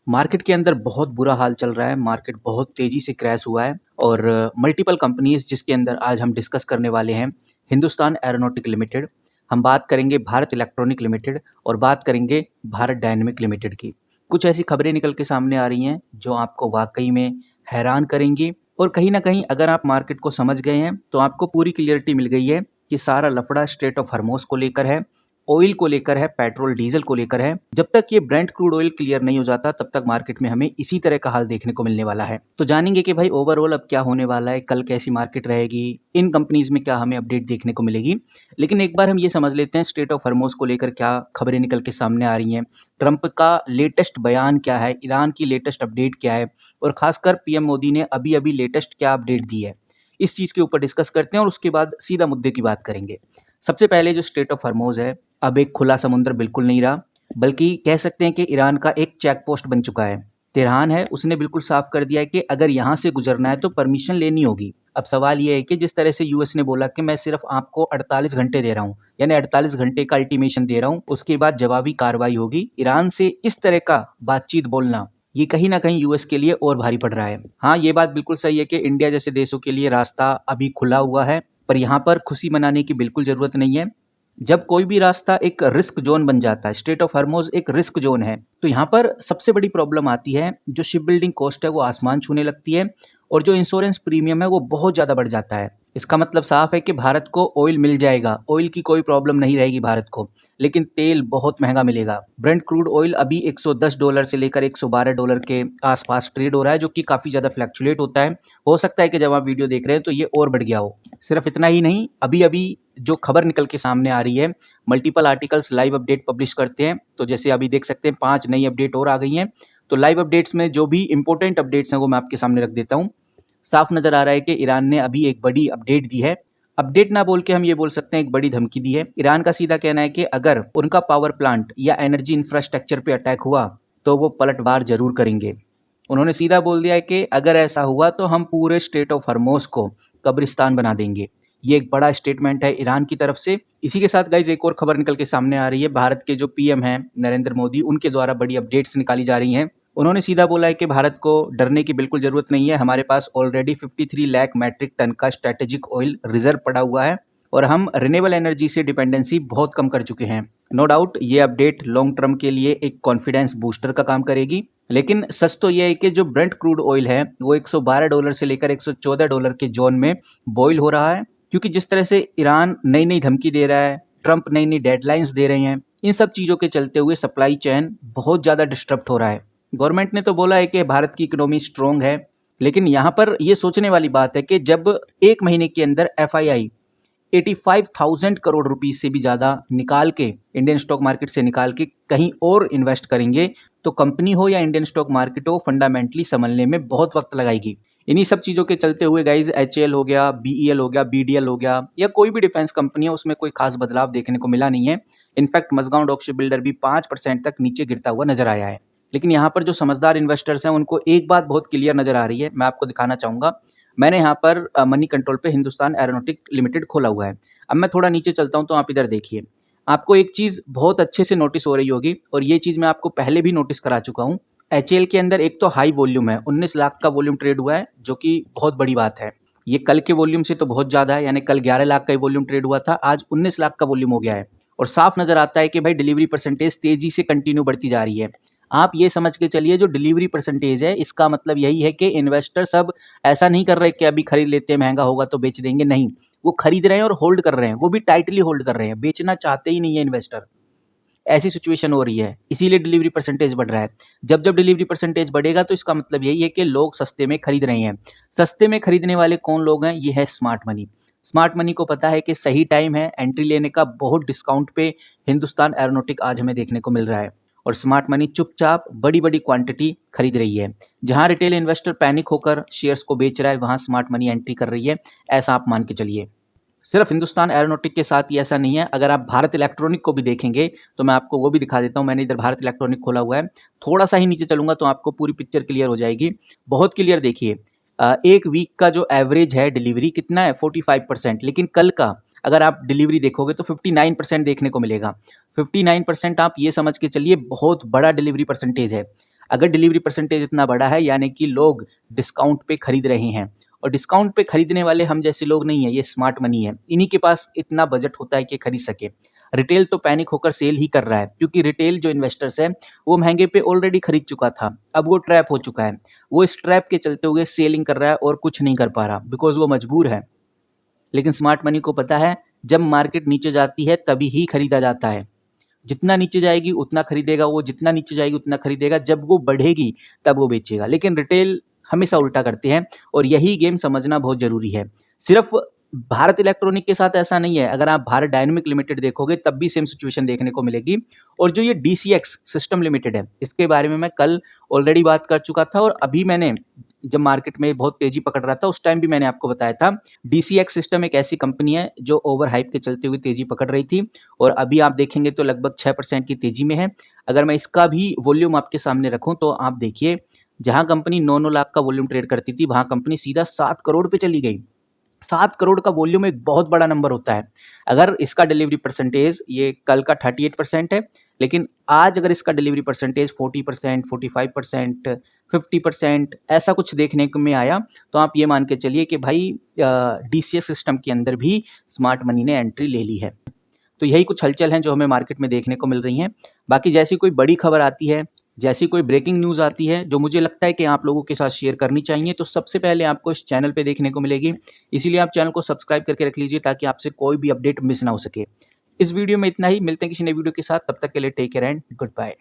Market के अंदर बहुत बुरा हाल चल रहा है। मार्केट बहुत तेज़ी से क्रैश हुआ है और मल्टीपल कंपनीज़ जिसके अंदर आज हम डिस्कस करने वाले हैं, हिंदुस्तान एरोनॉटिक लिमिटेड, हम बात करेंगे भारत इलेक्ट्रॉनिक लिमिटेड और बात करेंगे भारत डायनामिक लिमिटेड की। कुछ ऐसी खबरें निकल के सामने आ रही हैं जो आपको वाक़ई में हैरान करेंगी और कहीं न कहीं अगर आप मार्केट को समझ गए हैं, तो आपको पूरी क्लियरिटी मिल गई है कि सारा लफड़ा स्ट्रेट ऑफ हॉर्मोज़ को लेकर है, ऑयल को लेकर है, पेट्रोल डीजल को लेकर है। जब तक ये ब्रेंट क्रूड ऑयल क्लियर नहीं हो जाता तब तक मार्केट में हमें इसी तरह का हाल देखने को मिलने वाला है। तो जानेंगे कि भाई ओवरऑल अब क्या होने वाला है, कल कैसी मार्केट रहेगी, इन कंपनीज में क्या हमें अपडेट देखने को मिलेगी। लेकिन एक बार हम ये समझ लेते हैं स्टेट ऑफ हॉर्मोज़ को लेकर क्या खबरें निकल के सामने आ रही हैं, ट्रंप का लेटेस्ट बयान क्या है, ईरान की लेटेस्ट अपडेट क्या है और खासकर पीएम मोदी ने अभी अभी लेटेस्ट क्या अपडेट दी है। इस चीज़ के ऊपर डिस्कस करते हैं और उसके बाद सीधा मुद्दे की बात करेंगे। सबसे पहले जो स्ट्रेट ऑफ हॉर्मोज़ है, अब एक खुला समुद्र बिल्कुल नहीं रहा, बल्कि कह सकते हैं कि ईरान का एक चेक पोस्ट बन चुका है। तेहरान है, उसने बिल्कुल साफ कर दिया है कि अगर यहाँ से गुजरना है तो परमिशन लेनी होगी। अब सवाल ये है कि जिस तरह से यूएस ने बोला कि मैं सिर्फ आपको 48 घंटे दे रहा हूँ, यानी 48 घंटे का अल्टीमेशन दे रहा हूँ, उसके बाद जवाबी कार्रवाई होगी। ईरान से इस तरह का बातचीत बोलना ये कहीं ना कहीं यूएस के लिए और भारी पड़ रहा है। हाँ, ये बात बिल्कुल सही है कि इंडिया जैसे देशों के लिए रास्ता अभी खुला हुआ है, पर यहाँ पर खुशी मनाने की बिल्कुल ज़रूरत नहीं है। जब कोई भी रास्ता एक रिस्क जोन बन जाता है, स्ट्रेट ऑफ हॉर्मोज़ एक रिस्क जोन है, तो यहाँ पर सबसे बड़ी प्रॉब्लम आती है, जो शिप बिल्डिंग कॉस्ट है वो आसमान छूने लगती है और जो इंश्योरेंस प्रीमियम है वो बहुत ज़्यादा बढ़ जाता है। इसका मतलब साफ है कि भारत को ऑयल मिल जाएगा, ऑयल की कोई प्रॉब्लम नहीं रहेगी भारत को, लेकिन तेल बहुत महंगा मिलेगा। ब्रेंट क्रूड ऑयल अभी $110 से लेकर $112 के आसपास ट्रेड हो रहा है, जो कि काफ़ी ज़्यादा फ्लैक्चुएट होता है। हो सकता है कि जब आप वीडियो देख रहे हैं तो ये और बढ़ गया हो। सिर्फ इतना ही नहीं, अभी अभी जो खबर निकल के सामने आ रही है, multiple articles live update publish करते हैं, तो जैसे अभी देख सकते हैं 5 नई अपडेट और आ गई हैं। तो लाइव अपडेट्स में जो भी इंपॉर्टेंट अपडेट्स हैं वो मैं आपके सामने रख देता हूँ। साफ नजर आ रहा है कि ईरान ने अभी एक बड़ी अपडेट दी है। अपडेट ना बोल के हम ये बोल सकते हैं एक बड़ी धमकी दी है। ईरान का सीधा कहना है कि अगर उनका पावर प्लांट या एनर्जी इंफ्रास्ट्रक्चर पे अटैक हुआ तो वो पलटवार जरूर करेंगे। उन्होंने सीधा बोल दिया है कि अगर ऐसा हुआ तो हम पूरे स्टेट ऑफ हॉर्मोज़ को कब्रिस्तान बना देंगे। ये एक बड़ा स्टेटमेंट है ईरान की तरफ से। इसी के साथ गाइज एक और खबर निकल के सामने आ रही है। भारत के जो पीएम हैं नरेंद्र मोदी, उनके द्वारा बड़ी अपडेट्स निकाली जा रही हैं। उन्होंने सीधा बोला है कि भारत को डरने की बिल्कुल ज़रूरत नहीं है, हमारे पास ऑलरेडी 53 लाख मैट्रिक टन का स्ट्रैटेजिक ऑयल रिजर्व पड़ा हुआ है और हम रिन्यूएबल एनर्जी से डिपेंडेंसी बहुत कम कर चुके हैं। नो डाउट ये अपडेट लॉन्ग टर्म के लिए एक कॉन्फिडेंस बूस्टर का काम करेगी, लेकिन सच तो यह है कि जो ब्रेंट क्रूड ऑयल है वो $112 से लेकर $114 के जोन में बॉयल हो रहा है, क्योंकि जिस तरह से ईरान नई नई धमकी दे रहा है, ट्रंप नई नई डेडलाइंस दे रहे हैं, इन सब चीज़ों के चलते हुए सप्लाई चेन बहुत ज़्यादा डिस्टर्ब हो रहा है। गवर्नमेंट ने तो बोला है कि भारत की इकोनॉमी स्ट्रॉन्ग है, लेकिन यहाँ पर ये सोचने वाली बात है कि जब एक महीने के अंदर एफआईआई 85,000 करोड़ रुपीस से भी ज़्यादा निकाल के इंडियन स्टॉक मार्केट से निकाल के कहीं और इन्वेस्ट करेंगे, तो कंपनी हो या इंडियन स्टॉक मार्केट हो, फंडामेंटली संभलने में बहुत वक्त लगाएगी। इन्हीं सब चीज़ों के चलते हुए गाइज एचएएल हो गया, बीईएल हो गया, बीडीएल हो गया, या कोई भी डिफेंस कंपनी है, उसमें कोई खास बदलाव देखने को मिला नहीं है। In fact Mazagon dock ship builder भी 5% तक नीचे गिरता हुआ नजर आया है। लेकिन यहाँ पर जो समझदार इन्वेस्टर्स हैं उनको एक बात बहुत क्लियर नजर आ रही है, मैं आपको दिखाना चाहूँगा। मैंने यहाँ पर मनी कंट्रोल पे हिंदुस्तान एरोनॉटिक लिमिटेड खोला हुआ है। अब मैं थोड़ा नीचे चलता हूँ तो आप इधर देखिए, आपको एक चीज़ बहुत अच्छे से नोटिस हो रही होगी और ये चीज़ मैं आपको पहले भी नोटिस करा चुका हूँ। एचएएल के अंदर एक तो हाई वॉल्यूम है, 19 लाख का वॉल्यूम ट्रेड हुआ है, जो कि बहुत बड़ी बात है। ये कल के वॉल्यूम से तो बहुत ज़्यादा है, यानी कल 11 लाख का वॉल्यूम ट्रेड हुआ था, आज 19 लाख का वॉल्यूम हो गया है। और साफ नजर आता है कि भाई डिलीवरी परसेंटेज तेजी से कंटिन्यू बढ़ती जा रही है। आप ये समझ के चलिए जो डिलीवरी परसेंटेज है, इसका मतलब यही है कि इन्वेस्टर सब ऐसा नहीं कर रहे कि अभी खरीद लेते हैं, महंगा होगा तो बेच देंगे, नहीं, वो खरीद रहे हैं और होल्ड कर रहे हैं, वो भी टाइटली होल्ड कर रहे हैं, बेचना चाहते ही नहीं है इन्वेस्टर। ऐसी सिचुएशन हो रही है, इसीलिए डिलीवरी परसेंटेज बढ़ रहा है। जब जब डिलीवरी परसेंटेज बढ़ेगा तो इसका मतलब यही है कि लोग सस्ते में खरीद रहे हैं। सस्ते में खरीदने वाले कौन लोग हैं? ये है स्मार्ट मनी। स्मार्ट मनी को पता है कि सही टाइम है एंट्री लेने का, बहुत डिस्काउंट पे हिंदुस्तान एरोनॉटिक आज हमें देखने को मिल रहा है और स्मार्ट मनी चुपचाप बड़ी बड़ी क्वांटिटी खरीद रही है। जहां रिटेल इन्वेस्टर पैनिक होकर शेयर्स को बेच रहा है, वहां स्मार्ट मनी एंट्री कर रही है, ऐसा आप मान के चलिए। सिर्फ हिंदुस्तान एरोनॉटिक के साथ ही ऐसा नहीं है, अगर आप भारत इलेक्ट्रॉनिक को भी देखेंगे तो मैं आपको वो भी दिखा देता हूँ। मैंने इधर भारत इलेक्ट्रॉनिक खोला हुआ है, थोड़ा सा ही नीचे चलूंगा तो आपको पूरी पिक्चर क्लियर हो जाएगी, बहुत क्लियर। देखिए एक वीक का जो एवरेज है डिलीवरी कितना है? 45%, लेकिन कल का अगर आप डिलीवरी देखोगे तो 59% देखने को मिलेगा। 59% आप ये समझ के चलिए बहुत बड़ा डिलीवरी परसेंटेज है। अगर डिलीवरी परसेंटेज इतना बड़ा है यानी कि लोग डिस्काउंट पे खरीद रहे हैं, और डिस्काउंट पे खरीदने वाले हम जैसे लोग नहीं है, ये स्मार्ट मनी है। इन्हीं के पास इतना बजट होता है कि खरीद सके। रिटेल तो पैनिक होकर सेल ही कर रहा है, क्योंकि रिटेल जो इन्वेस्टर्स है वो महंगे पे ऑलरेडी खरीद चुका था, अब वो ट्रैप हो चुका है। वो इस ट्रैप के चलते हुए सेलिंग कर रहा है और कुछ नहीं कर पा रहा, बिकॉज वो मजबूर है। लेकिन स्मार्ट मनी को पता है जब मार्केट नीचे जाती है तभी ही खरीदा जाता है। जितना नीचे जाएगी उतना खरीदेगा वो, जितना नीचे जाएगी उतना खरीदेगा, जब वो बढ़ेगी तब वो बेचेगा। लेकिन रिटेल हमेशा उल्टा करते हैं, और यही गेम समझना बहुत ज़रूरी है। सिर्फ भारत इलेक्ट्रॉनिक के साथ ऐसा नहीं है, अगर आप भारत डायनेमिक लिमिटेड देखोगे तब भी सेम सिचुएशन देखने को मिलेगी। और जो ये DCX सिस्टम लिमिटेड है, इसके बारे में मैं कल ऑलरेडी बात कर चुका था, और अभी मैंने जब मार्केट में बहुत तेजी पकड़ रहा था उस टाइम भी मैंने आपको बताया था। DCX सिस्टम एक ऐसी कंपनी है जो ओवर हाइप के चलते हुए तेजी पकड़ रही थी, और अभी आप देखेंगे तो लगभग 6% की तेजी में है। अगर मैं इसका भी वॉल्यूम आपके सामने रखूं तो आप देखिए, जहां कंपनी 9-9 लाख का वॉल्यूम ट्रेड करती थी वहां कंपनी सीधा 7 करोड़ पे चली गई। 7 करोड़ का वॉल्यूम एक बहुत बड़ा नंबर होता है। अगर इसका डिलीवरी परसेंटेज, ये कल का 38% है, लेकिन आज अगर इसका डिलीवरी परसेंटेज 40%, 45%, 50% ऐसा कुछ देखने को में आया, तो आप ये मान के चलिए कि भाई DCX सिस्टम के अंदर भी स्मार्ट मनी ने एंट्री ले ली है। तो यही कुछ हलचल हैं जो हमें मार्केट में देखने को मिल रही हैं। बाकी जैसी कोई बड़ी खबर आती है, जैसी कोई ब्रेकिंग न्यूज़ आती है जो मुझे लगता है कि आप लोगों के साथ शेयर करनी चाहिए, तो सबसे पहले आपको इस चैनल पे देखने को मिलेगी। इसीलिए आप चैनल को सब्सक्राइब करके रख लीजिए ताकि आपसे कोई भी अपडेट मिस ना हो सके। इस वीडियो में इतना ही, मिलते हैं किसी नए वीडियो के साथ, तब तक के लिए take care and good bye.